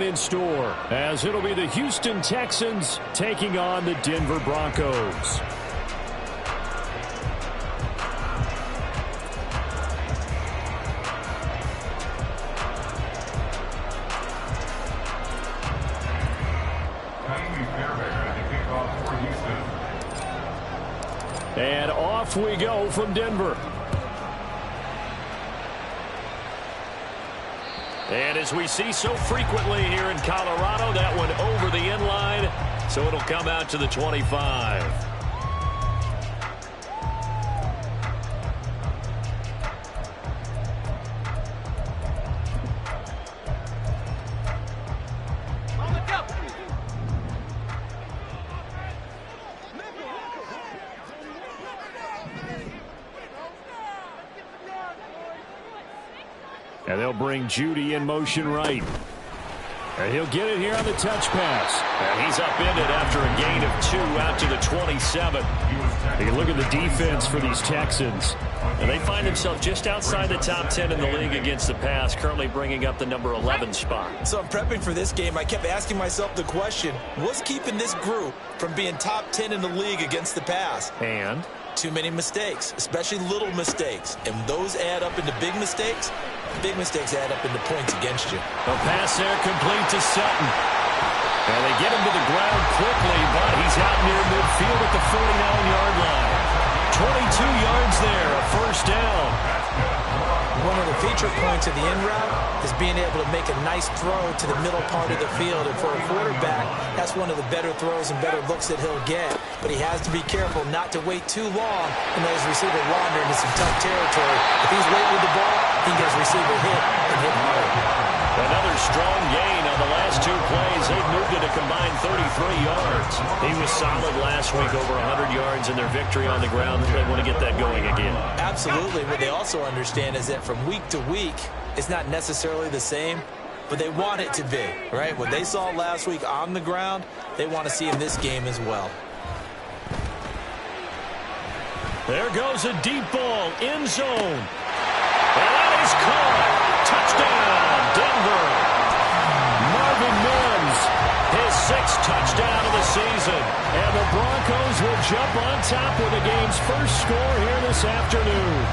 In store, as it'll be the Houston Texans taking on the Denver Broncos. And off we go from Denver. And as we see so frequently here in Colorado, that one over the end line, so it'll come out to the 25. And they'll bring Judy in motion right. And he'll get it here on the touch pass. And he's upended after a gain of 2 out to the 27. You can look at the defense for these Texans. And they find themselves just outside the top 10 in the league against the pass, currently bringing up the number 11 spot. So I'm prepping for this game. I kept asking myself the question, what's keeping this group from being top 10 in the league against the pass? And too many mistakes, especially little mistakes. And those add up into big mistakes. Big mistakes add up into points against you. The pass there complete to Sutton. And they get him to the ground quickly, but he's out near midfield at the 49-yard line. 22 yards there, a first down. One of the feature points of the end route is being able to make a nice throw to the middle part of the field. And for a quarterback, that's one of the better throws and better looks that he'll get. But he has to be careful not to wait too long and let his receiver wander into some tough territory. If he's waiting with the ball, he can get his receiver hit and hit hard. Another strong gain on the last 2 plays. They've moved it a combined 33 yards. He was solid last week, over 100 yards in their victory on the ground. They want to get that going again. Absolutely. What they also understand is that from week to week, it's not necessarily the same, but they want it to be, right? What they saw last week on the ground, they want to see in this game as well. There goes a deep ball, end zone. And that is caught. Touchdown, Denver. Marvin Mims, his 6th touchdown of the season. And the Broncos will jump on top with the game's first score here this afternoon.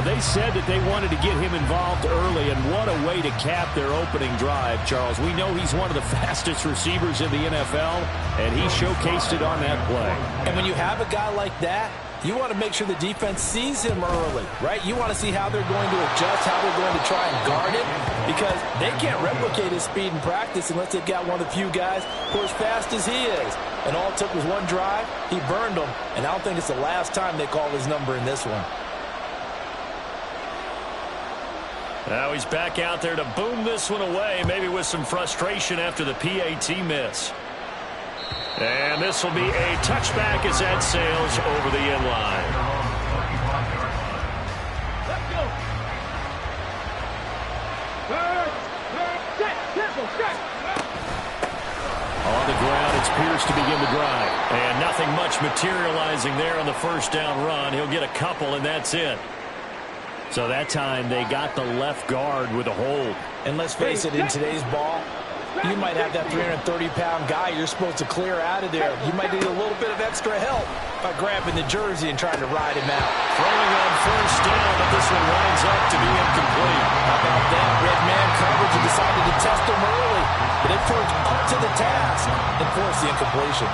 They said that they wanted to get him involved early, and what a way to cap their opening drive, Charles. We know he's one of the fastest receivers in the NFL, and he showcased it on that play. And when you have a guy like that, you want to make sure the defense sees him early, right? You want to see how they're going to adjust, how they're going to try and guard him, because they can't replicate his speed in practice unless they've got one of the few guys who are as fast as he is. And all it took was one drive. He burned them, and I don't think it's the last time they call his number in this one. Now he's back out there to boom this one away, maybe with some frustration after the PAT miss. And this will be a touchback as that sails over the end line. On the ground, it's Pierce to begin the drive. And nothing much materializing there on the first down run. He'll get a couple, and that's it. So that time they got the left guard with a hold. And let's face it, in today's ball, you might have that 330-pound guy you're supposed to clear out of there. You might need a little bit of extra help by grabbing the jersey and trying to ride him out. Throwing on first down, but this one winds up to be incomplete. How about that? Red man coverage and decided to test him early. But it forced up to the task and forced the incompletion.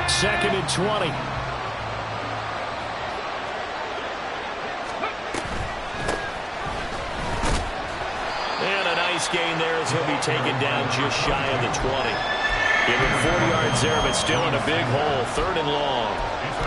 Second and 20. And a nice gain there as he'll be taken down just shy of the 20. Give him 40 yards there, but still in a big hole. 3rd and long.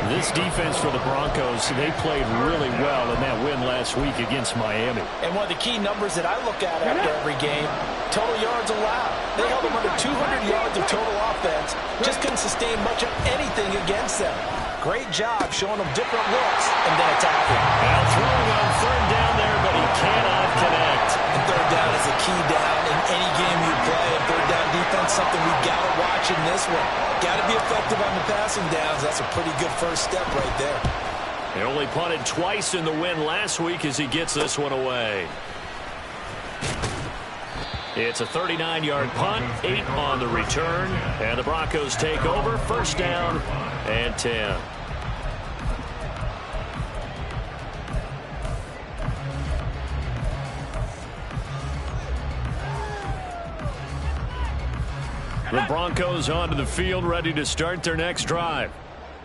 This defense for the Broncos, they played really well in that win last week against Miami. And one of the key numbers that I look at after every game, total yards allowed. They held them under 200 yards of total offense. Just couldn't sustain much of anything against them. Great job showing them different looks and then attacking. Now throwing on 3rd down there, but he cannot connect. And 3rd down is a key down in any game you play. And 3rd down defense, something we've got to watch in this one. Got to be effective on the passing downs. That's a pretty good first step right there. They only punted twice in the win last week as he gets this one away. It's a 39-yard punt, 8 on the return, and the Broncos take over, first down and 10. The Broncos onto the field, ready to start their next drive.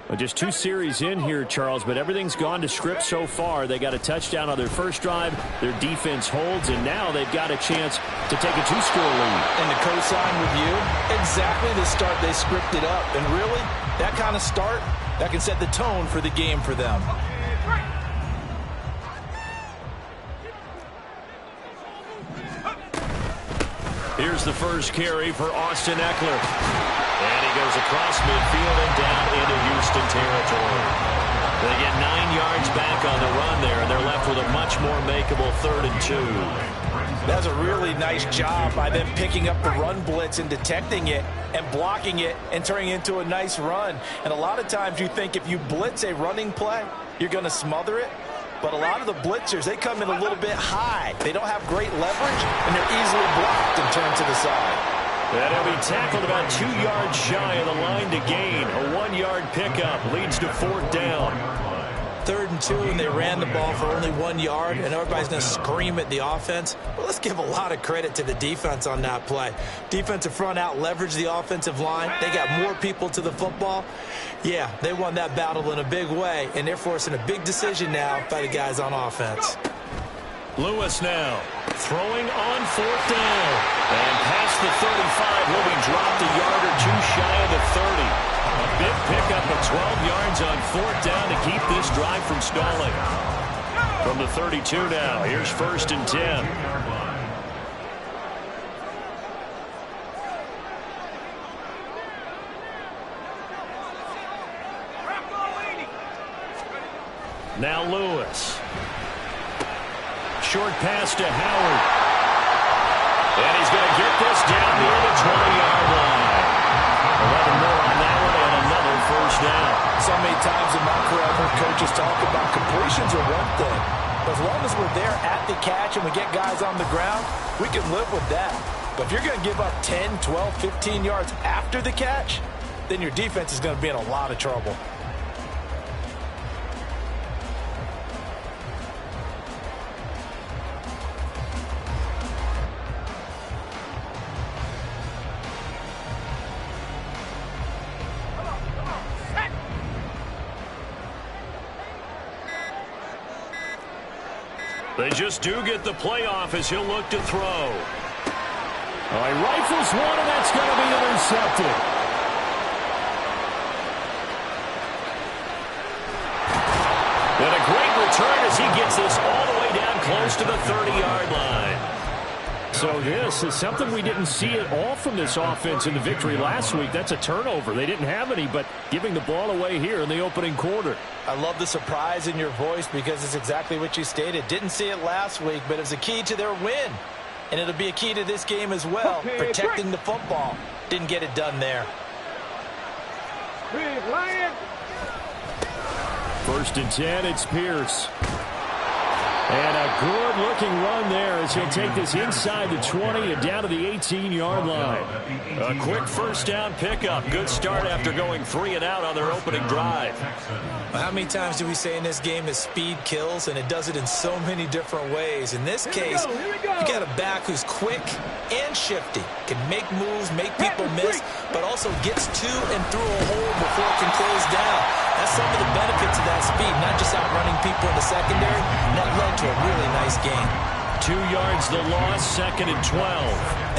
Well, just 2 series in here, Charles, but everything's gone to script so far. They got a touchdown on their first drive. Their defense holds, and now they've got a chance to take a 2-score lead. And to co-sign with you, exactly the start they scripted up. And really, that kind of start, that can set the tone for the game for them. Here's the first carry for Austin Eckler. And he goes across midfield and down into Houston territory. They get 9 yards back on the run there, and they're left with a much more makeable 3rd and 2. That's a really nice job by them picking up the run blitz and detecting it and blocking it and turning it into a nice run. And a lot of times you think if you blitz a running play, you're going to smother it. But a lot of the blitzers, they come in a little bit high. They don't have great leverage, and they're easily blocked and turned to the side. And he'll be tackled about 2 yards shy of the line to gain. A 1-yard pickup leads to 4th down. 3rd and 2, and they ran the ball for only 1 yard, and everybody's going to scream at the offense. Well, let's give a lot of credit to the defense on that play. Defensive front out leveraged the offensive line. They got more people to the football. Yeah, they won that battle in a big way, and they're forcing a big decision now by the guys on offense. Lewis now throwing on 4th down. And past the 35 will be dropped a yard or 2 shy of the 30. A big pickup of 12 yards on 4th down to keep this drive from stalling. From the 32 now, here's 1st and 10. Now Lewis. Short pass to Howard. And he's going to get this down near the 20-yard line. 11 more on that one and another first down. So many times in my career, I've heard coaches talk about completions are one thing. But as long as we're there at the catch and we get guys on the ground, we can live with that. But if you're going to give up 10, 12, 15 yards after the catch, then your defense is going to be in a lot of trouble. They just do get the playoff as he'll look to throw. All right, rifles one, and that's going to be intercepted. And a great return as he gets this all the way down close to the 30-yard line. So this is something we didn't see at all from this offense in the victory last week. That's a turnover. They didn't have any, but giving the ball away here in the opening quarter. I love the surprise in your voice because it's exactly what you stated. Didn't see it last week, but it was a key to their win. And it'll be a key to this game as well, protecting the football. Didn't get it done there. 1st and 10, it's Pierce. And a good-looking run there as he'll take this inside the 20 and down to the 18-yard line. A quick first down pickup. Good start after going 3 and out on their opening drive. Well, how many times do we say in this game that speed kills, and it does it in so many different ways? In this case, you got a back who's quick and shifty, can make moves, make people miss, but also gets to and through a hole before it can close down. That's some of the benefits of that speed, not just outrunning people in the secondary, and that led to a really nice game. 2 yards the loss, 2nd and 12.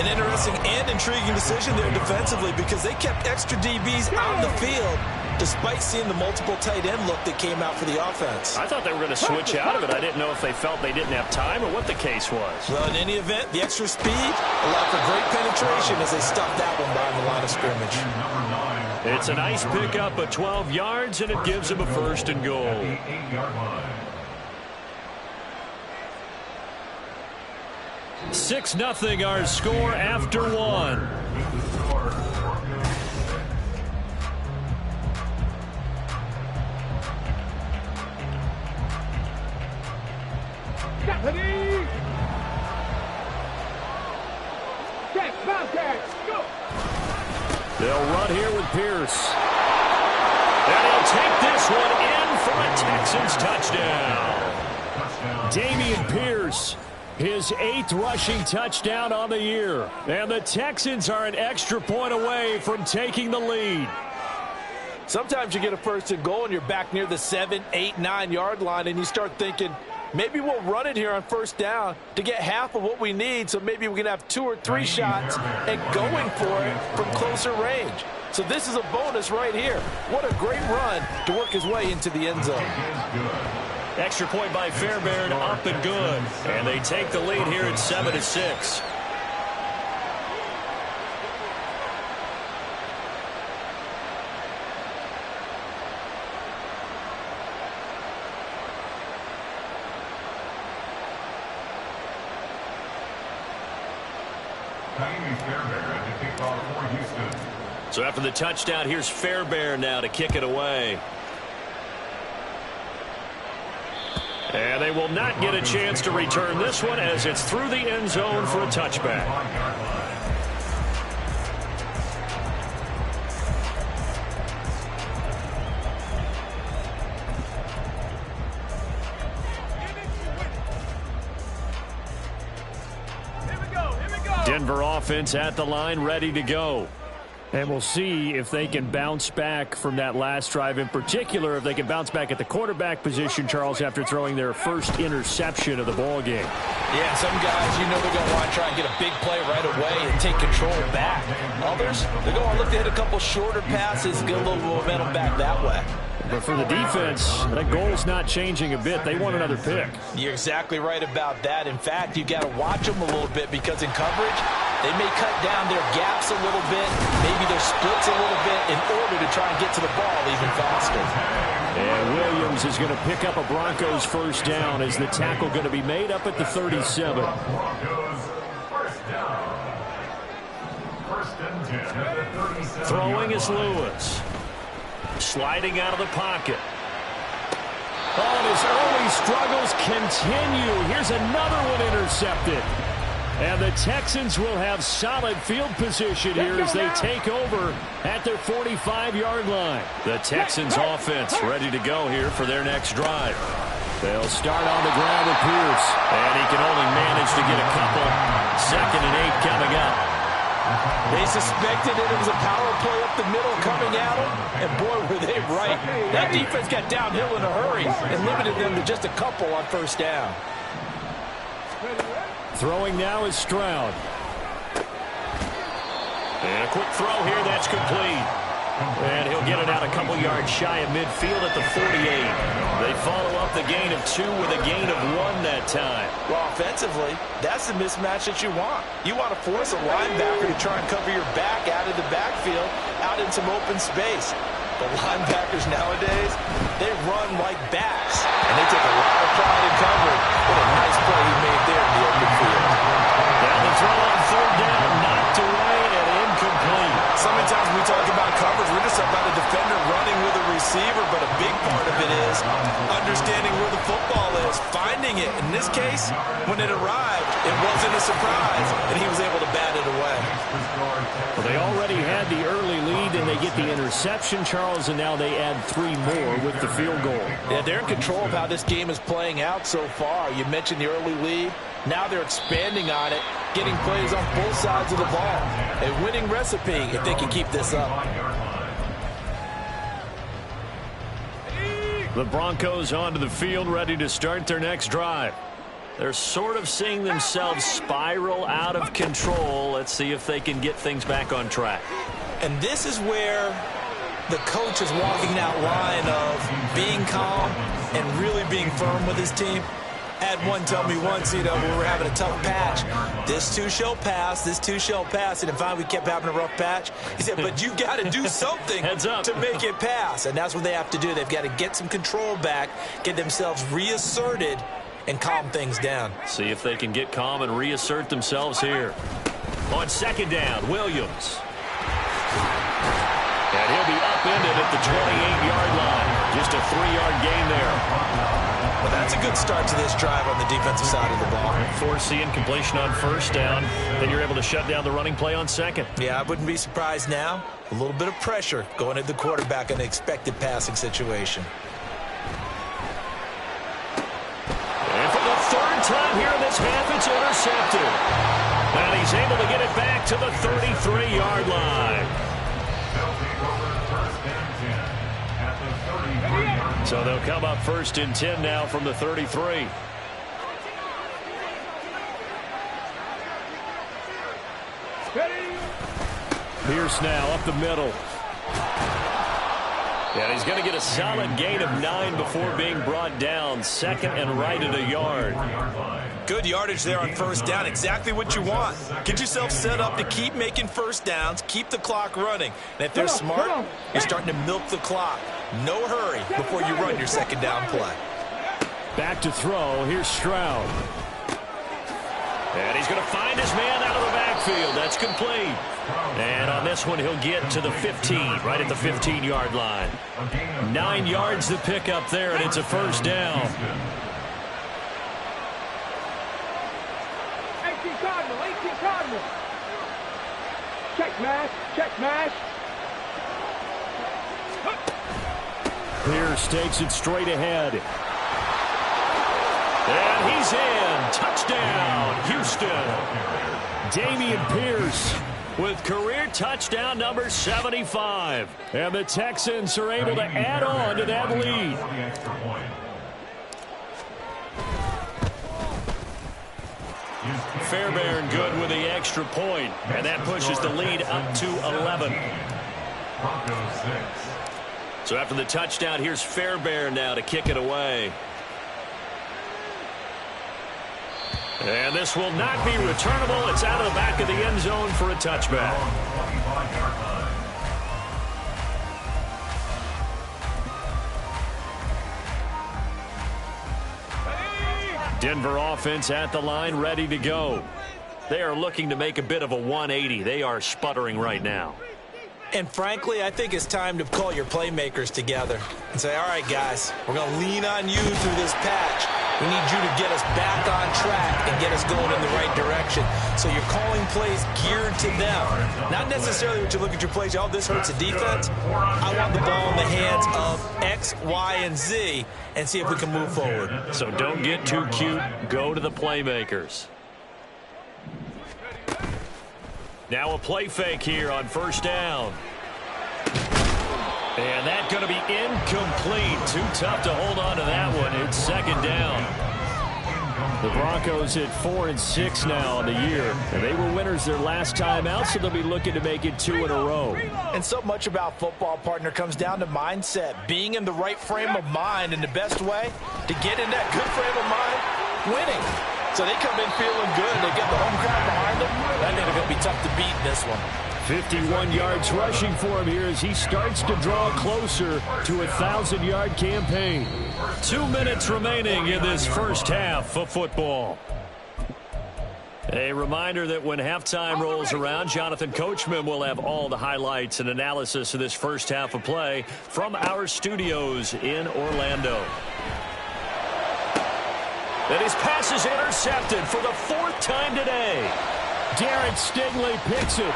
An interesting and intriguing decision there defensively because they kept extra DBs on the field despite seeing the multiple tight end look that came out for the offense. I thought they were going to switch out of it. I didn't know if they felt they didn't have time or what the case was. Well, in any event, the extra speed allowed for great penetration as they stuffed that one behind the line of scrimmage. It's a nice pickup of 12 yards, and it gives them a 1st and goal. 6-0 our score after 1. Ready? Set, Bobcats, go! They'll run here with Pierce. And he'll take this one in for a Texans touchdown. Dameon Pierce, his 8th rushing touchdown on the year. And the Texans are an extra point away from taking the lead. Sometimes you get a first and goal and you're back near the 7, 8, 9 yard line and you start thinking, maybe we'll run it here on first down to get half of what we need, so maybe we can have 2 or 3 shots and going for it from closer range. So this is a bonus right here. What a great run to work his way into the end zone. Extra point by Fairbairn, up and good. And they take the lead here at 7-6. So after the touchdown, here's Fairbairn now to kick it away. And they will not get a chance to return this one as it's through the end zone for a touchback. Denver offense at the line, ready to go. And we'll see if they can bounce back from that last drive, in particular if they can bounce back at the quarterback position, Charles, after throwing their first interception of the ball game. Yeah, some guys, you know they're going to want to try and get a big play right away and take control back. Others, they're going to look to hit a couple shorter passes, get a little momentum back that way. But for the defense, that goal's not changing a bit. They want another pick. You're exactly right about that. In fact, you've got to watch them a little bit because in coverage, they may cut down their gaps a little bit, maybe their splits a little bit in order to try and get to the ball even faster. And Williams is going to pick up a Broncos first down as the tackle going to be made up at the 37. Throwing is Lewis. Sliding out of the pocket. Oh, and his early struggles continue. Here's another one intercepted. And the Texans will have solid field position here as they take over at their 45-yard line. The Texans offense ready to go here for their next drive. They'll start on the ground with Pierce. And he can only manage to get a couple. 2nd and 8 coming up. They suspected it was a power play up the middle coming at them, and boy, were they right. That defense got downhill in a hurry and limited them to just a couple on first down. Throwing now is Stroud. And a quick throw here, that's complete. And he'll get it out a couple yards shy of midfield at the 48. They follow up the gain of 2 with a gain of 1 that time. Well, offensively, that's the mismatch that you want. You want to force a linebacker to try and cover your back out of the backfield, out in some open space. The linebackers nowadays, they run like backs, and they take a lot of pride in covering. What a nice play he made there in the open field. Now the throw on 3rd down, knocked away and incomplete. So many times we talk about coverage, we're just about a defender running with a receiver, but a big part of it is understanding where the football is, finding it. In this case, when it arrived, it wasn't a surprise, and he was able to bat it away. Well, they already had the early lead, and they get the interception, Charles, and now they add 3 more with the field goal. Yeah, they're in control of how this game is playing out so far. You mentioned the early lead. Now they're expanding on it, getting plays on both sides of the ball. A winning recipe if they can keep this up. The Broncos onto the field, ready to start their next drive. They're sort of seeing themselves spiral out of control. Let's see if they can get things back on track. And this is where the coach is walking that line of being calm and really being firm with his team. I had one tell me once, when we were having a tough patch, this too shall pass, this too shall pass. And finally we kept having a rough patch. He said, but you got to do something to make it pass. And that's what they have to do. They've got to get some control back, get themselves reasserted, and calm things down. See if they can get calm and reassert themselves here. On 2nd down, Williams. And he'll be upended at the 28-yard line. Just a 3-yard gain there. Well, that's a good start to this drive on the defensive side of the ball. Force the incompletion on first down. Then you're able to shut down the running play on second. Yeah, I wouldn't be surprised now. A little bit of pressure going at the quarterback in an expected passing situation. And for the third time here in this half, it's intercepted. And he's able to get it back to the 33-yard line. So they'll come up 1st and 10 now from the 33. Pierce now up the middle. And he's going to get a solid gain of 9 before being brought down. 2nd and right at a yard. Good yardage there on first down. Exactly what you want. Get yourself set up to keep making first downs. Keep the clock running. And if they're smart, you're starting to milk the clock. No hurry before you run your second down play. Back to throw. Here's Stroud. And he's going to find his man out of the backfield. That's complete. And on this one, he'll get to the 15, right at the 15-yard line. 9 yards to pick up there, and it's a first down. 18 Cardinal, 18 Cardinal. Check mash, check mash. Pierce takes it straight ahead. And he's in. Touchdown, Houston. Damian Pierce with career touchdown number 75. And the Texans are able to add on to that lead. Fairbairn good with the extra point. And that pushes the lead up to 11. So after the touchdown, here's Fairbairn now to kick it away. And this will not be returnable. It's out of the back of the end zone for a touchback. Denver offense at the line, ready to go. They are looking to make a bit of a 180. They are sputtering right now. And frankly, I think it's time to call your playmakers together and say, all right, guys, we're going to lean on you through this patch. We need you to get us back on track and get us going in the right direction. So you're calling plays geared to them. Not necessarily what you look at your plays, oh, this hurts the defense. I want the ball in the hands of X, Y, and Z and see if we can move forward. So don't get too cute. Go to the playmakers. Now a play fake here on first down. And that's going to be incomplete. Too tough to hold on to that one. It's second down. The Broncos at 4-6 now on the year. And they were winners their last time out, so they'll be looking to make it 2 in a row. And so much about football, partner, comes down to mindset. Being in the right frame of mind, and the best way to get in that good frame of mind, winning. So they come in feeling good. They get the home crowd behind them. I think they're going to be tough to beat in this one. 51 yards rushing for him here as he starts to draw closer to a 1,000-yard campaign. 2 minutes remaining in this first half of football. A reminder that when halftime rolls around, Jonathan Coachman will have all the highlights and analysis of this first half of play from our studios in Orlando. And his pass is intercepted for the 4th time today. Darren Stingley picks it.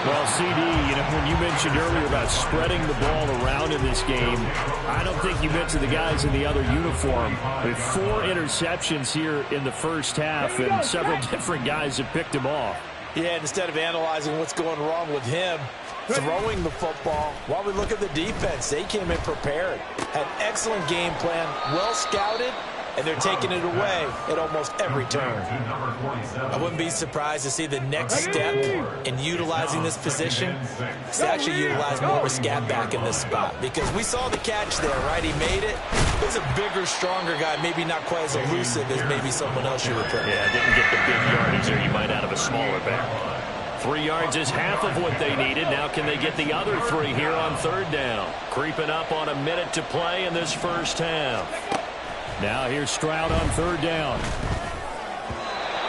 Well, CD, when you mentioned earlier about spreading the ball around in this game, I don't think you mentioned the guys in the other uniform. With 4 interceptions here in the first half, and several different guys have picked him off. Yeah, and instead of analyzing what's going wrong with him, throwing the football, while we look at the defense, they came in prepared. Had an excellent game plan, well scouted, and they're taking it away at almost every turn. I wouldn't be surprised to see the next step in utilizing this position is to actually utilize more of a scat back in this spot, because we saw the catch there, right? He made it. He's a bigger, stronger guy, maybe not quite as elusive as maybe someone else you would put. Yeah, didn't get the big yardage there. You might out of a smaller back. 3 yards is half of what they needed. Now can they get the other 3 here on third down? Creeping up on a minute to play in this first half. Now here's Stroud on third down.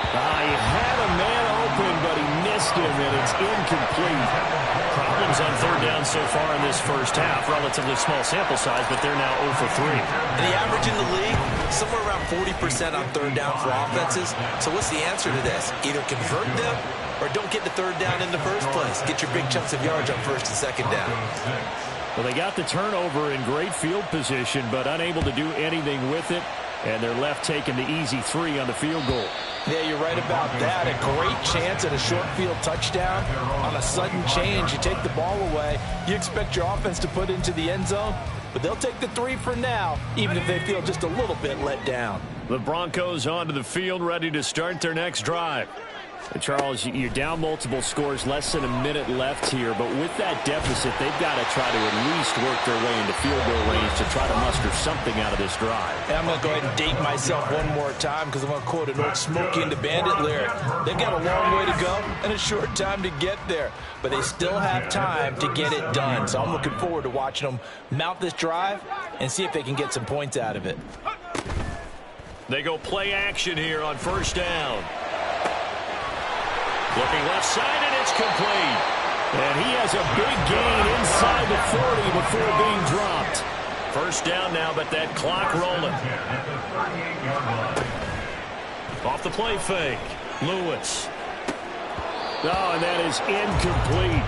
He had a man open, but he missed him, and it's incomplete. Problems on third down so far in this first half. Relatively small sample size, but they're now 0 for 3. And the average in the league, somewhere around 40% on third down for offenses. So what's the answer to this? Either convert them or don't get the third down in the first place. Get your big chunks of yards on first and second down. Well, they got the turnover in great field position, but unable to do anything with it. And they're left taking the easy 3 on the field goal. Yeah, you're right about that. A great chance at a short field touchdown. On a sudden change, you take the ball away. You expect your offense to put into the end zone, but they'll take the 3 for now, even if they feel just a little bit let down. The Broncos onto the field, ready to start their next drive. And Charles, you're down multiple scores, less than a minute left here. But with that deficit, they've got to try to at least work their way into field goal range to try to muster something out of this drive. And I'm going to go ahead and date myself one more time because I'm going to quote an old Smokey and the Bandit lyric. They've got a long way to go and a short time to get there. But they still have time to get it done. So I'm looking forward to watching them mount this drive and see if they can get some points out of it. They go play action here on first down. Looking left side, and it's complete. And he has a big gain inside the 40 before being dropped. First down now, but that clock rolling. Off the play fake. Lewis. Oh, and that is incomplete.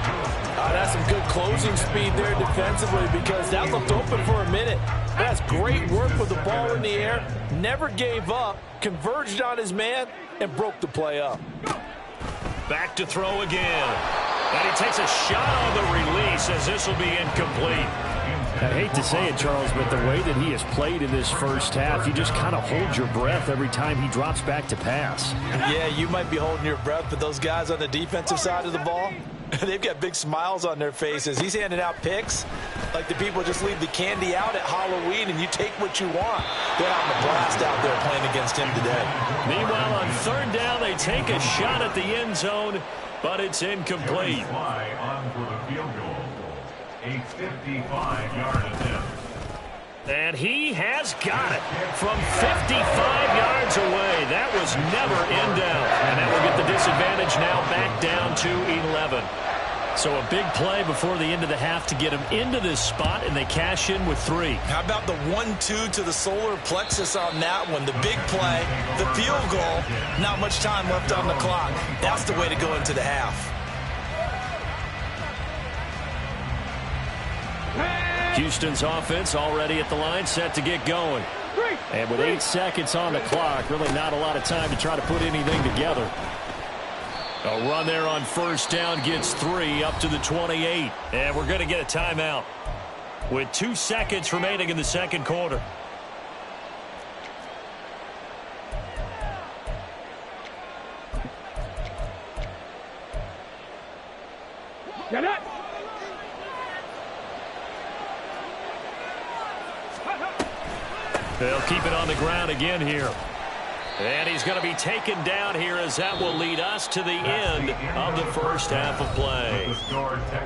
That's some good closing speed there defensively because that looked open for a minute. That's great work with the ball in the air. Never gave up, converged on his man, and broke the play up. Back to throw again. And he takes a shot on the release as this will be incomplete. I hate to say it, Charles, but the way that he has played in this first half, you just kind of hold your breath every time he drops back to pass. Yeah, you might be holding your breath, but those guys on the defensive side of the ball, they've got big smiles on their faces. He's handing out picks like the people just leave the candy out at Halloween and you take what you want. They're having a blast out there playing against him today. Meanwhile, on third down, they take a shot at the end zone, but it's incomplete. A 55-yard attempt. And he has got it from 55 yards away. That was never in doubt. And that will get the disadvantage now back down to 11. So a big play before the end of the half to get him into this spot, and they cash in with 3. How about the 1-2 to the solar plexus on that one? The big play, the field goal, not much time left on the clock. That's the way to go into the half. Houston's offense already at the line, set to get going. And with 8 seconds on the clock, really not a lot of time to try to put anything together. A run there on first down gets 3 up to the 28. And we're going to get a timeout with 2 seconds remaining in the second quarter. Get it! They'll keep it on the ground again here. And he's going to be taken down here as that will lead us to the end of the first half of play.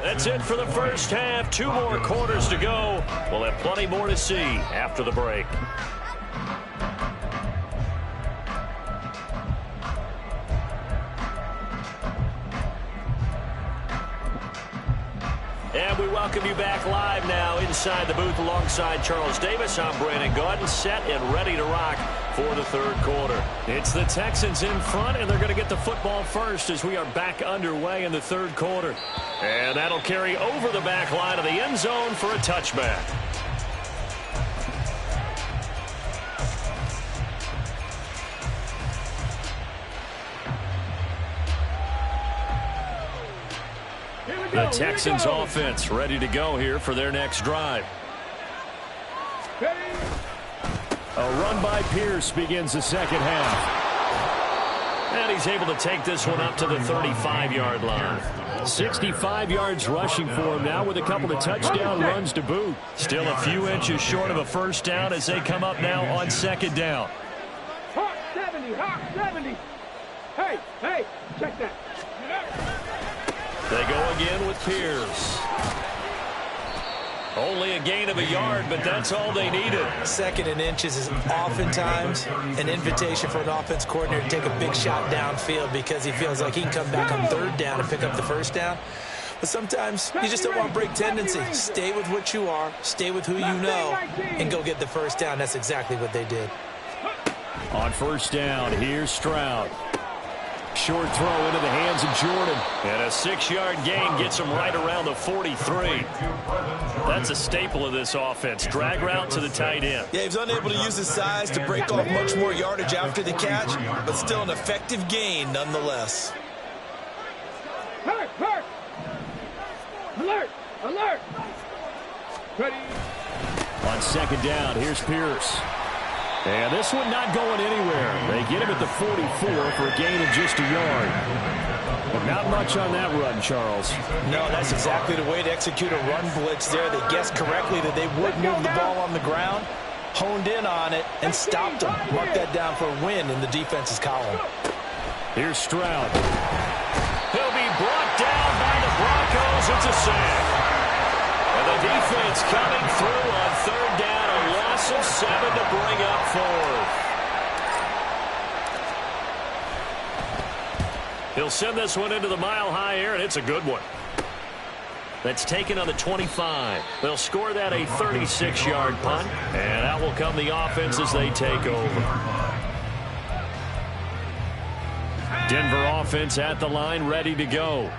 That's it for the first half. 2 more quarters to go. We'll have plenty more to see after the break. And we welcome you back live now inside the booth alongside Charles Davis. I'm Brandon Gaudin, set and ready to rock for the third quarter. It's the Texans in front, and they're going to get the football first as we are back underway in the third quarter. And that'll carry over the back line of the end zone for a touchback. The Texans offense ready to go here for their next drive. A run by Pierce begins the second half. And he's able to take this one up to the 35-yard line. 65 yards rushing for him now with a couple of touchdown runs to boot. Still a few inches short of a first down as they come up now on second down. Hawk 70, Hawk 70. Hey, check that. They go again with Pierce. Only a gain of a yard, but that's all they needed. 2nd and inches is oftentimes an invitation for an offense coordinator to take a big shot downfield because he feels like he can come back on 3rd down and pick up the 1st down. But sometimes you just don't want to break tendency. Stay with what you are, stay with who you know, and go get the 1st down. That's exactly what they did. On 1st down, here's Stroud. Short throw into the hands of Jordan. And a 6-yard gain gets him right around the 43. That's a staple of this offense. Drag route to the tight end. Yeah, he's unable to use his size to break off much more yardage after the catch, but still an effective gain nonetheless. Hurt! Alert! Alert! Ready? On 2nd down, here's Pierce. And this one not going anywhere. They get him at the 44 for a gain of just a yard. But not much on that run, Charles. No, that's exactly the way to execute a run blitz there. They guessed correctly that they would move the ball on the ground, honed in on it, and stopped them. Mark that down for a win in the defense's column. Here's Stroud. He'll be brought down by the Broncos. It's a sack. And the defense coming through on 3rd down. A loss of 7 to bring up 4th. He'll send this one into the mile-high air, and it's a good one. That's taken on the 25. They'll score that a 36-yard punt, and that will come the offense as they take over. Denver offense at the line, ready to go.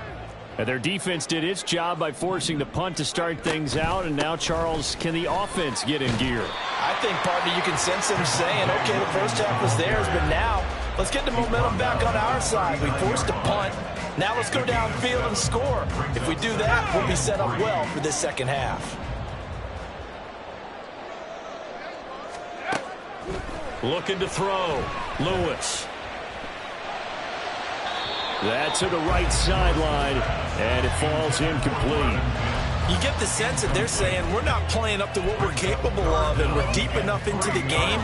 And their defense did its job by forcing the punt to start things out. And now, Charles, can the offense get in gear? I think, partner, you can sense them saying, okay, the 1st half was theirs, but now let's get the momentum back on our side. We forced a punt. Now let's go downfield and score. If we do that, we'll be set up well for this 2nd half. Looking to throw. Lewis. That's to the right sideline, and it falls incomplete. You get the sense that they're saying we're not playing up to what we're capable of, and we're deep enough into the game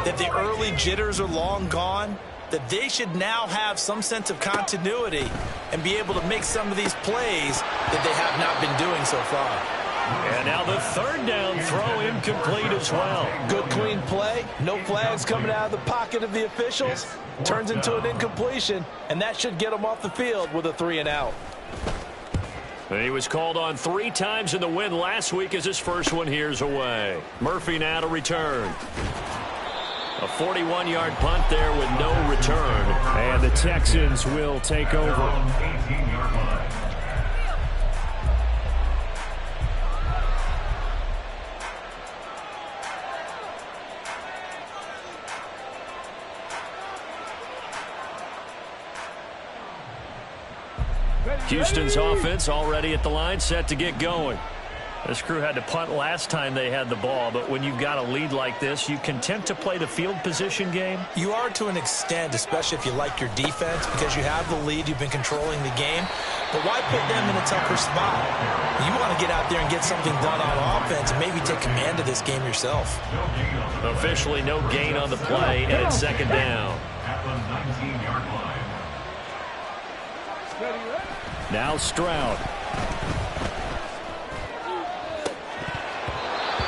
that the early jitters are long gone, that they should now have some sense of continuity and be able to make some of these plays that they have not been doing so far. And now the 3rd down throw incomplete as well. Good clean play. No flags coming out of the pocket of the officials. Turns into an incompletion, and that should get him off the field with a 3-and-out. And he was called on 3 times in the win last week as his first one here's away. Murphy now to return. A 41-yard punt there with no return. And the Texans will take over. 18-yard line. Houston's offense already at the line, set to get going. This crew had to punt last time they had the ball, but when you've got a lead like this, you content to play the field position game? You are to an extent, especially if you like your defense, because you have the lead, you've been controlling the game. But why put them in a tougher spot? You want to get out there and get something done on offense and maybe take command of this game yourself. Officially no gain on the play, and it's 2nd down. At the 19-yard line. Now Stroud.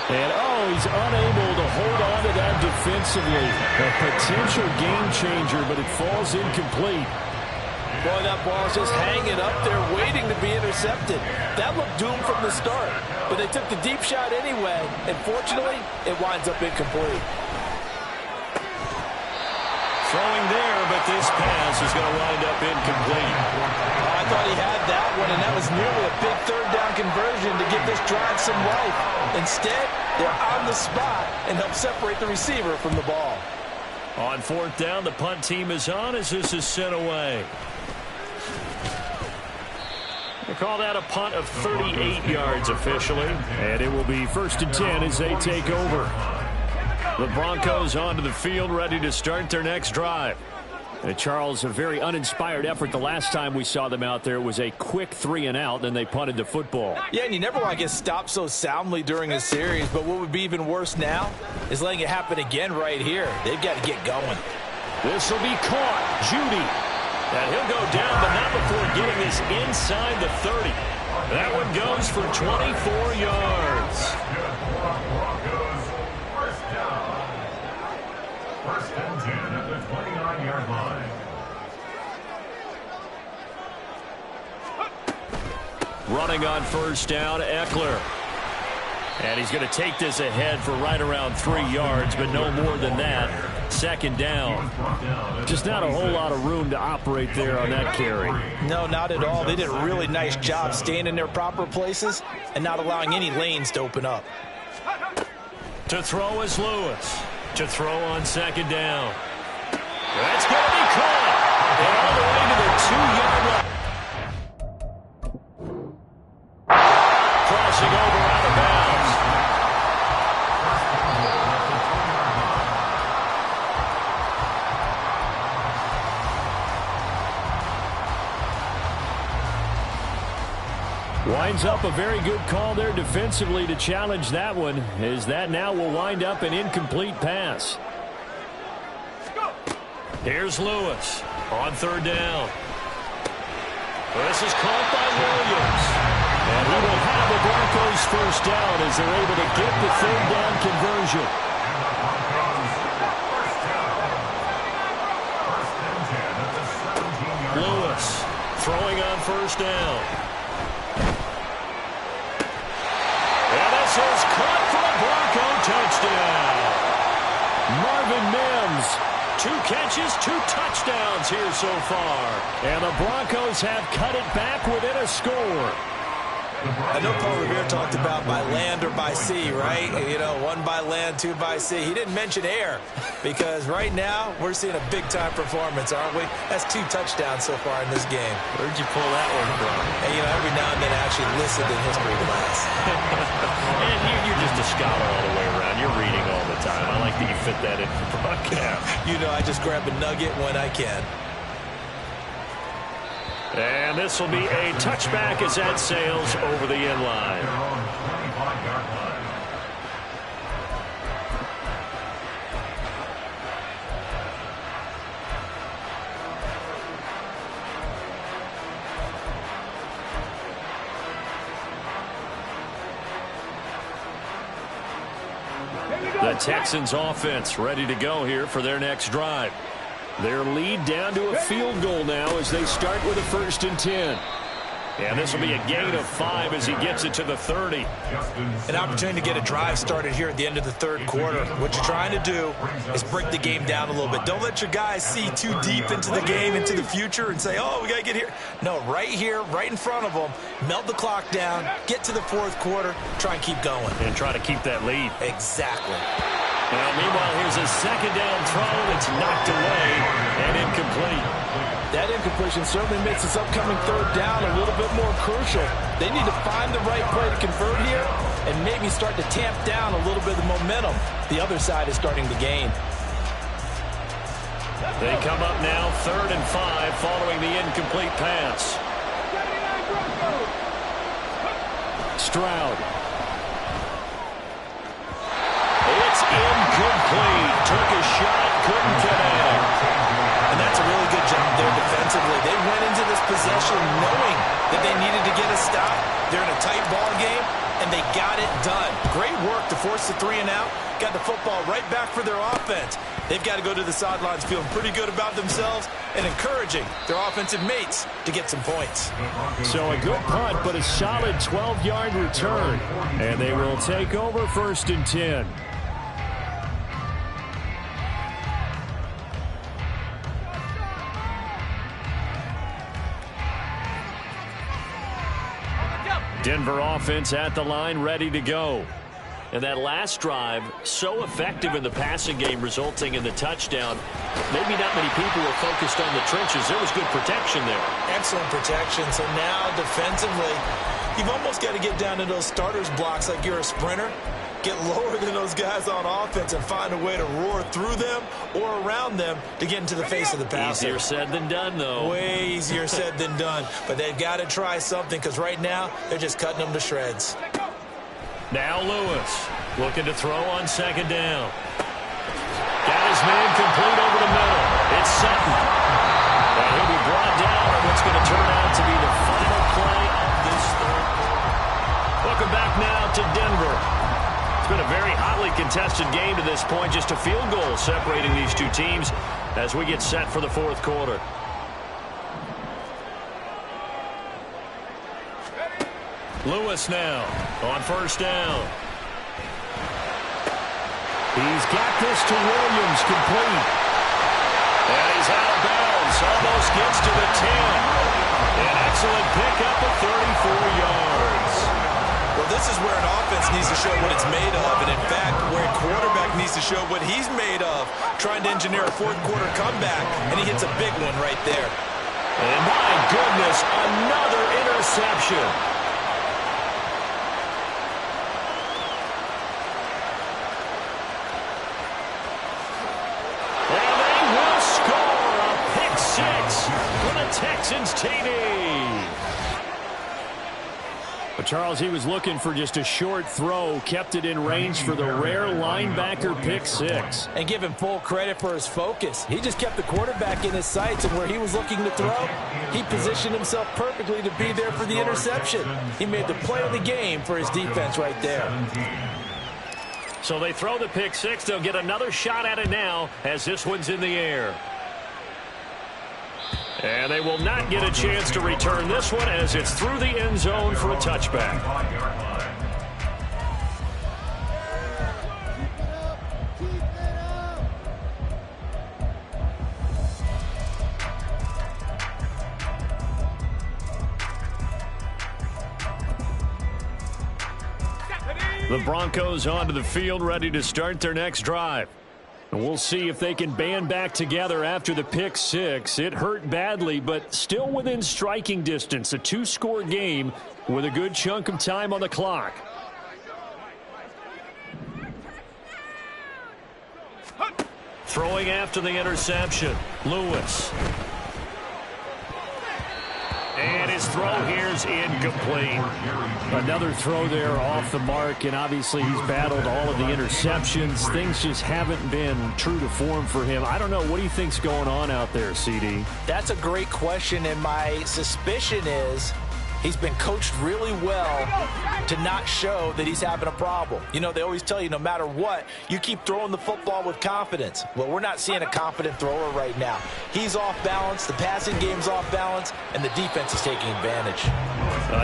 And, he's unable to hold on to that defensively. A potential game changer, but it falls incomplete. Boy, that ball's just hanging up there, waiting to be intercepted. That looked doomed from the start, but they took the deep shot anyway, and fortunately, it winds up incomplete. Throwing there, but this pass is going to wind up incomplete. I thought he had that one, and that was nearly a big 3rd down conversion to give this drive some life. Instead, they're on the spot and help separate the receiver from the ball. On 4th down, the punt team is on as this is sent away. They call that a punt of 38 yards officially, and it will be 1st and 10 as they take over. The Broncos onto the field, ready to start their next drive. And Charles, a very uninspired effort the last time we saw them out there. It was a quick 3-and-out, then they punted the football. Yeah, and you never want to get stopped so soundly during a series, but what would be even worse now is letting it happen again right here. They've got to get going. This will be caught. Judy. And he'll go down, but not before getting this inside the 30. That one goes for 24 yards. Broncos, first down. First and 10 at the 29-yard line. Running on first down, Eckler. And he's going to take this ahead for right around 3 yards, but no more than that. Second down. Just not a whole lot of room to operate there on that carry. No, not at all. They did a really nice job staying in their proper places and not allowing any lanes to open up. To throw is Lewis. To throw on second down. That's going to be caught. And all the way to the 2-yard line. Crossing over out of bounds. Winds up a very good call there defensively to challenge that one, as that now will wind up an incomplete pass. Here's Lewis on third down. This is caught by Williams. And he will have the Broncos first down as they're able to get the third down conversion. Lewis throwing on first down. And this is caught for a Bronco touchdown. Marvin Mims, 2 catches, 2 touchdowns here so far. And the Broncos have cut it back within a score. I know Paul Revere talked about by land or by sea, right? You know, 1 by land, 2 by sea. He didn't mention air because right now we're seeing a big-time performance, aren't we? That's 2 touchdowns so far in this game. Where'd you pull that one from? And, you know, every now and then I actually listened in history class. And you're just a scholar all the way around. You're reading all the time. I like that you fit that in for broadcast. You know, I just grab a nugget when I can. And this will be a touchback as that sails over the end line. The Texans offense ready to go here for their next drive. Their lead down to a field goal now as they start with a 1st and 10. And this will be a gain of 5 as he gets it to the 30. An opportunity to get a drive started here at the end of the third quarter. What you're trying to do is break the game down a little bit. Don't let your guys see too deep into the game, into the future, and say, oh, we got to get here. No, right here, right in front of them, melt the clock down, get to the fourth quarter, try and keep going. And try to keep that lead. Exactly. Now, meanwhile, here's a second down throw that's knocked away and incomplete. That incompletion certainly makes this upcoming third down a little bit more crucial. They need to find the right play to convert here and maybe start to tamp down a little bit of the momentum the other side is starting to gain. They come up now 3rd and 5 following the incomplete pass. Stroud. It's incomplete. Took a shot, couldn't connect. And that's a really good job there defensively. They went into this possession knowing that they needed to get a stop. They're in a tight ball game, and they got it done. Great work to force the 3 and out. Got the football right back for their offense. They've got to go to the sidelines feeling pretty good about themselves and encouraging their offensive mates to get some points. So a good punt, but a solid 12-yard return. And they will take over 1st and 10. Denver offense at the line, ready to go. And that last drive, so effective in the passing game, resulting in the touchdown. Maybe not many people were focused on the trenches. There was good protection there. Excellent protection. So now, defensively, you've almost got to get down to those starters blocks like you're a sprinter. Get lower than those guys on offense and find a way to roar through them or around them to get into the face of the passer. Easier said than done, though. Way easier said than done. But they've got to try something because right now they're just cutting them to shreds. Now Lewis looking to throw on second down. Got his man complete over the middle. It's Sutton. And he'll be brought down on what's going to turn out to be the final play of this third quarter. been a very hotly contested game to this point. Just a field goal separating these two teams as we get set for the fourth quarter. Lewis now on first down. He's got this to Williams, complete. And he's out of bounds. Almost gets to the 10. An excellent pickup of 34 yards. Well, this is where an offense needs to show what it's made of. And, in fact, where a quarterback needs to show what he's made of. Trying to engineer a fourth-quarter comeback, and he hits a big one right there. And, my goodness, another interception. Texans TD. But Charles, he was looking for just a short throw, kept it in range for the rare linebacker pick six. And give him full credit for his focus. He just kept the quarterback in his sights, and where he was looking to throw, he positioned himself perfectly to be there for the interception. He made the play of the game for his defense right there. So they throw the pick six. They'll get another shot at it now as this one's in the air. And they will not get a chance to return this one as it's through the end zone for a touchback. The Broncos onto the field, ready to start their next drive. And we'll see if they can band back together after the pick six. It hurt badly, but still within striking distance. A two-score game with a good chunk of time on the clock. Throwing after the interception, Lewis. And his throw here is incomplete. Another throw there off the mark, and obviously he's battled all of the interceptions. Things just haven't been true to form for him. I don't know. What do you think's going on out there, CD? That's a great question, and my suspicion is he's been coached really well to not show that he's having a problem. You know, they always tell you no matter what, you keep throwing the football with confidence. Well, we're not seeing a confident thrower right now. He's off balance, the passing game's off balance, and the defense is taking advantage.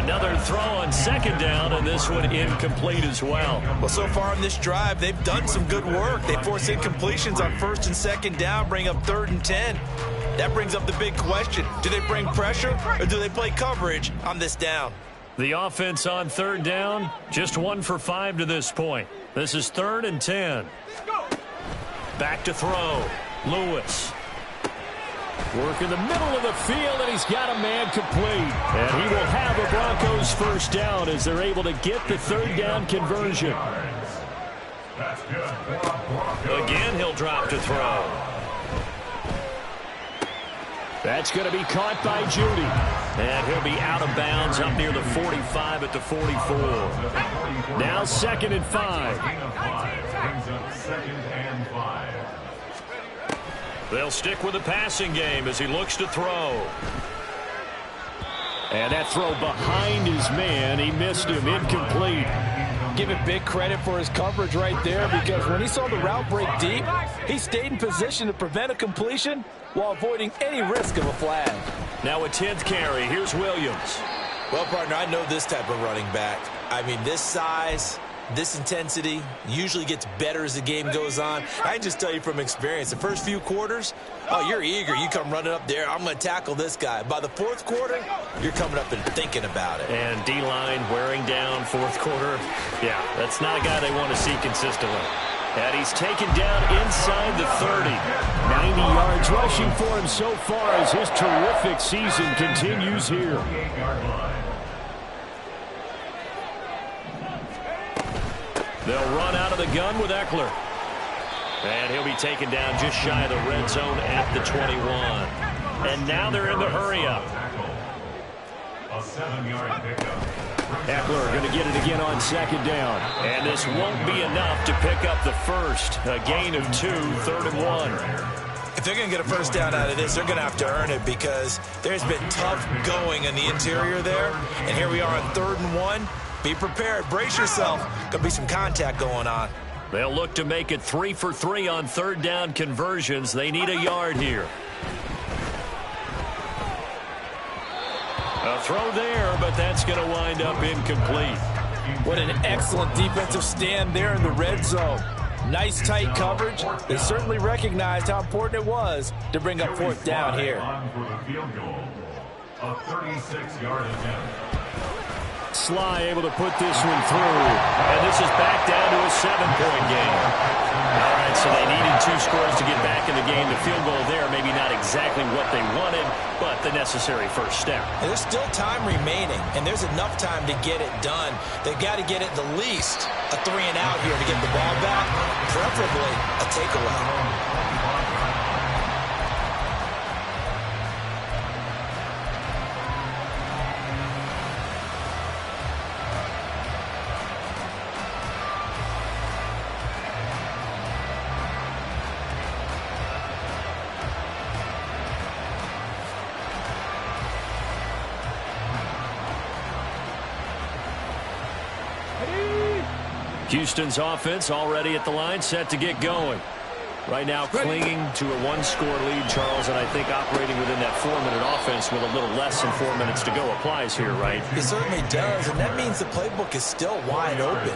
Another throw on second down, and this one incomplete as well. Well, so far on this drive, they've done some good work. They force incompletions on first and second down, bring up 3rd and 10. That brings up the big question. Do they bring pressure or do they play coverage on this down? The offense on 3rd down, just 1 for 5 to this point. This is 3rd and 10. Back to throw. Lewis. Work in the middle of the field, and he's got a man complete. And he will have a Broncos first down as they're able to get the 3rd down conversion. Again, he'll drop to throw. That's going to be caught by Judy. And he'll be out of bounds up near the 45 at the 44. Now 2nd and 5. They'll stick with the passing game as he looks to throw. And that throw behind his man. He missed him. Incomplete. Give him big credit for his coverage right there, because when he saw the route break deep, he stayed in position to prevent a completion while avoiding any risk of a flag. Now a 10th carry. Here's Williams. Well, partner, I know this type of running back. I mean, this size, this intensity usually gets better as the game goes on. I can just tell you from experience, the first few quarters, oh, you're eager. You come running up there, I'm going to tackle this guy. By the 4th quarter, you're coming up and thinking about it. And D-line wearing down 4th quarter. Yeah, that's not a guy they want to see consistently. And he's taken down inside the 30. 90 yards rushing for him so far as his terrific season continues here. They'll run out of the gun with Eckler. And he'll be taken down just shy of the red zone at the 21. And now they're in the hurry-up. A 7-yard pickup. Eckler going to get it again on 2nd down. And this won't be enough to pick up the first. A gain of 2, 3rd and 1. If they're going to get a first down out of this, they're going to have to earn it, because there's been tough going in the interior there. And here we are on 3rd and 1. Be prepared. Brace yourself. Could be some contact going on. They'll look to make it 3 for 3 on third down conversions. They need a yard here. A throw there, but that's going to wind up incomplete. What an excellent defensive stand there in the red zone. Nice tight coverage. They certainly recognized how important it was to bring up fourth down here. For the field goal, a 36-yard attempt. Sly able to put this one through. And this is back down to a 7-point game. All right, so they needed 2 scores to get back in the game. The field goal there, maybe not exactly what they wanted, but the necessary first step. And there's still time remaining, and there's enough time to get it done. They've got to get it the least a 3-and-out here to get the ball back, preferably a takeaway. Houston's offense already at the line, set to get going. Right now clinging to a 1-score lead, Charles, and I think operating within that 4-minute offense with a little less than 4 minutes to go applies here, right? It certainly does, and that means the playbook is still wide open.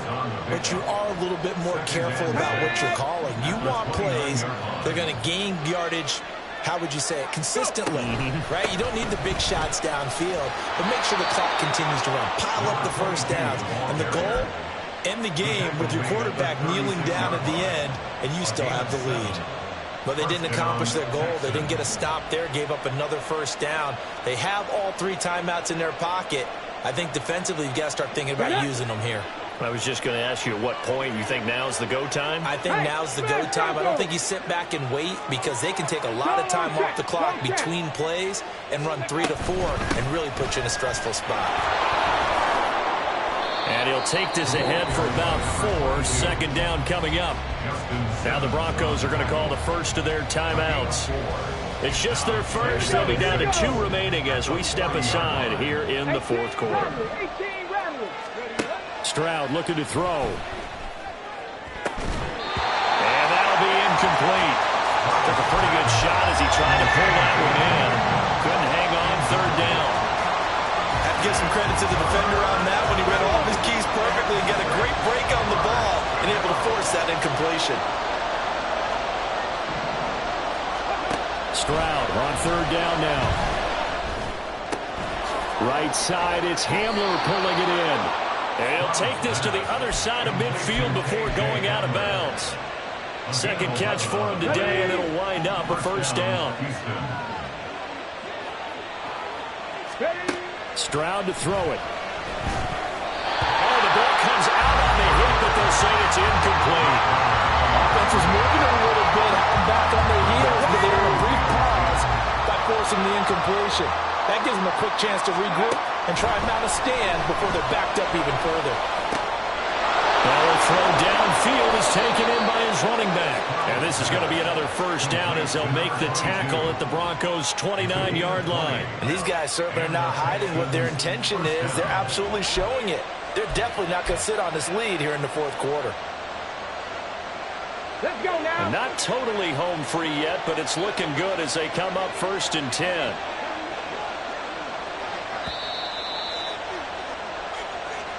But you are a little bit more careful about what you're calling. You want plays that are going to gain yardage, how would you say it, consistently, right? You don't need the big shots downfield, but make sure the clock continues to run. Pile up the first downs, and the goal, end the game with your quarterback kneeling down at the end, and you still have the lead. But they didn't accomplish their goal. They didn't get a stop there, gave up another first down. They have all 3 timeouts in their pocket. I think defensively you've got to start thinking about using them here. I was just going to ask you at what point you think now's the go time? I think now's the go time. I don't think you sit back and wait, because they can take a lot of time off the clock between plays and run 3 to 4 and really put you in a stressful spot. And he'll take this ahead for about 4. Second down coming up. Now the Broncos are going to call the first of their timeouts. It's just their first. They'll be down to 2 remaining as we step aside here in the fourth quarter. Stroud looking to throw. And that'll be incomplete. Took a pretty good shot as he tried to pull that one in. Couldn't hang on third down. Have to give some credit to the defender on that when he read all of his keys perfectly and got a great break on the ball and able to force that incompletion. Stroud on third down now. Right side, it's Hamler pulling it in. And he'll take this to the other side of midfield before going out of bounds. Second catch for him today, and it'll wind up a first down. Stroud to throw it. Oh, the ball comes out on the hit, but they'll say it's incomplete. Offense was moving a little bit, had them back on their heels, but they were in a brief pause by forcing the incompletion. That gives them a quick chance to regroup and try and mount a stand before they're backed up even further. Well, the throw downfield is taken in by his running back. And this is going to be another first down as they'll make the tackle at the Broncos' 29-yard line. And these guys certainly are not hiding what their intention is. They're absolutely showing it. They're definitely not going to sit on this lead here in the fourth quarter. Let's go now. And not totally home free yet, but it's looking good as they come up 1st and 10.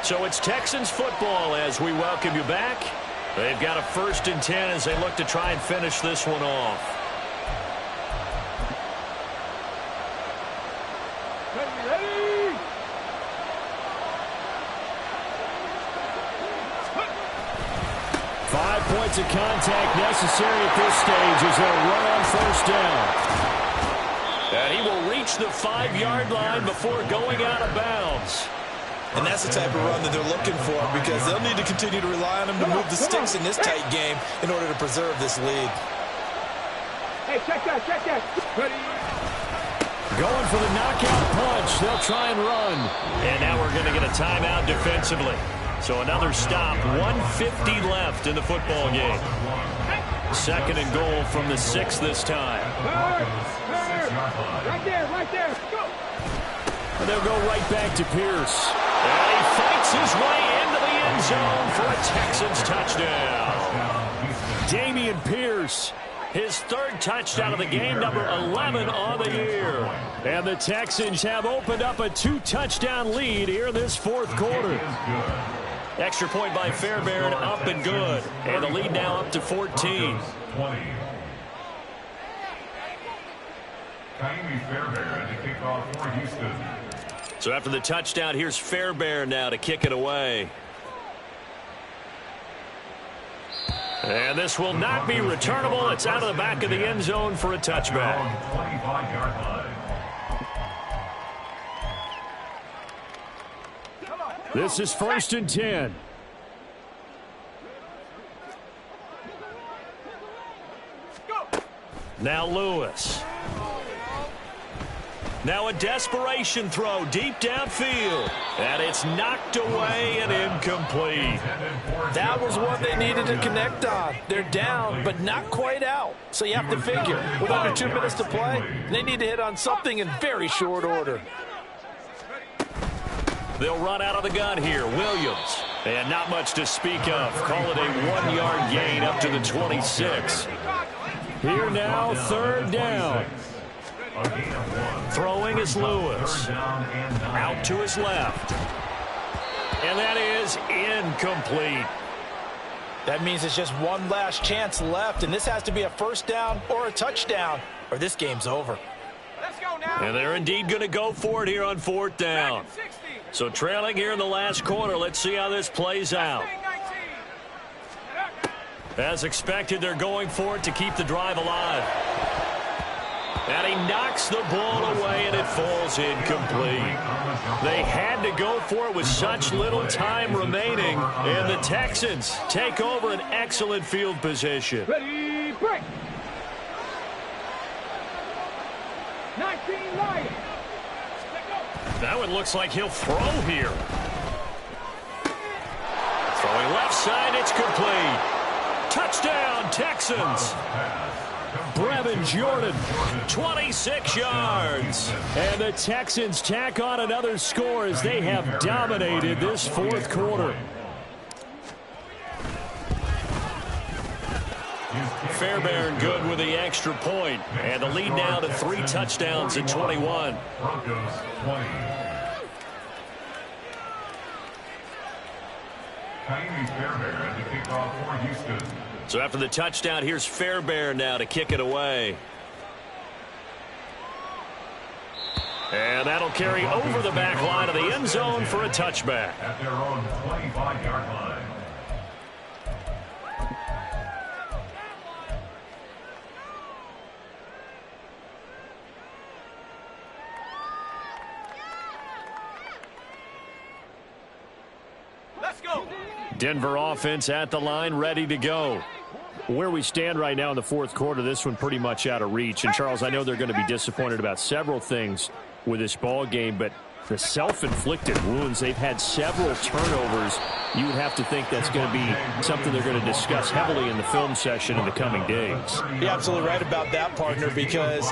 So it's Texans football as we welcome you back. They've got a 1st and 10 as they look to try and finish this one off. Ready? 5 points of contact necessary at this stage as they'll run on first down. And he will reach the 5-yard line before going out of bounds. And that's the type of run that they're looking for, because they'll need to continue to rely on him to move the sticks in this tight game in order to preserve this lead. Hey, check that, check that. Ready? Going for the knockout punch. They'll try and run. And now we're going to get a timeout defensively. So another stop. 1:50 left in the football game. 2nd and goal from the 6 this time. Right there, right there. Go. And they'll go right back to Pierce. And he fights his way into the end zone for a Texans touchdown. Dameon Pierce, his third touchdown of the game, number 11 on the year. And the Texans have opened up a 2-touchdown lead here in this fourth quarter. Extra point by Fairbairn, up and good. And the lead now up to 14. So after the touchdown, here's Fairbairn now to kick it away. And this will not be returnable. It's out of the back of the end zone for a touchback. This is 1st and 10. Now Lewis. Now a desperation throw deep downfield. And it's knocked away and incomplete. That was what they needed to connect on. They're down, but not quite out. So you have to figure, with under 2 minutes to play, they need to hit on something in very short order. They'll run out of the gun here. Williams. And not much to speak of. Call it a 1-yard gain up to the 26. Here now, 3rd down. Throwing is Lewis. Out to his left. And that is incomplete. That means it's just one last chance left, and this has to be a 1st down or a touchdown, or this game's over. Let's go now. And they're indeed going to go for it here on 4th down. So trailing here in the last quarter. Let's see how this plays out. As expected, they're going for it to keep the drive alive. And he knocks the ball away, and it falls incomplete. They had to go for it with such little time remaining. And the Texans take over an excellent field position. Ready, break. 19 Lions. That one looks like he'll throw here. Throwing left side, it's complete. Touchdown, Texans. Brevin Jordan, 26 yards. And the Texans tack on another score as they have dominated this fourth quarter. Fairbairn good with the extra point. And the lead now to 3 touchdowns at 21. Broncos 20. Fairbairn to kick off for Houston. So after the touchdown, here's Fairbairn now to kick it away. And that'll carry over the back line of the end zone for a touchback. At their own 25-yard line. Let's go. Denver offense at the line, ready to go. Where we stand right now in the fourth quarter, this one pretty much out of reach. And, Charles, I know they're going to be disappointed about several things with this ball game, but the self-inflicted wounds, they've had several turnovers. You would have to think that's going to be something they're going to discuss heavily in the film session in the coming days. You're absolutely right about that, partner, because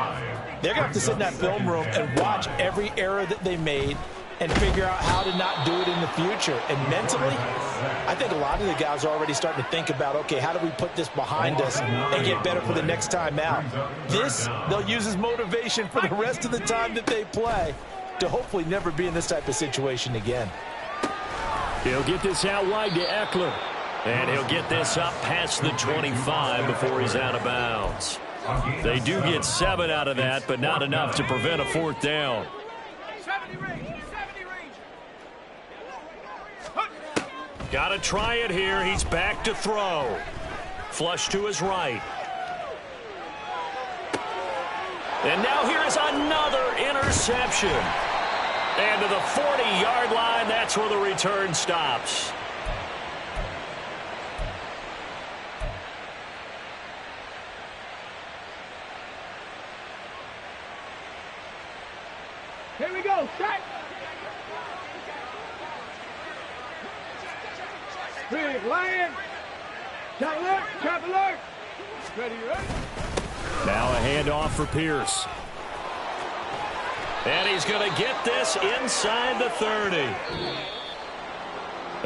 they're going to have to sit in that film room and watch every error that they made and figure out how to not do it in the future. And mentally, I think a lot of the guys are already starting to think about, okay, how do we put this behind us and get better for the next time out? This, they'll use as motivation for the rest of the time that they play to hopefully never be in this type of situation again. He'll get this out wide to Eckler. And he'll get this up past the 25 before he's out of bounds. They do get 7 out of that, but not enough to prevent a 4th down. 70 range. Got to try it here. He's back to throw. Flush to his right. And now here is another interception. And to the 40-yard line, that's where the return stops. Here we go. Set. Big Lion. Trap alert. Trap alert. Ready, ready. Now a handoff for Pierce. And he's going to get this inside the 30.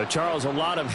Charles, a lot of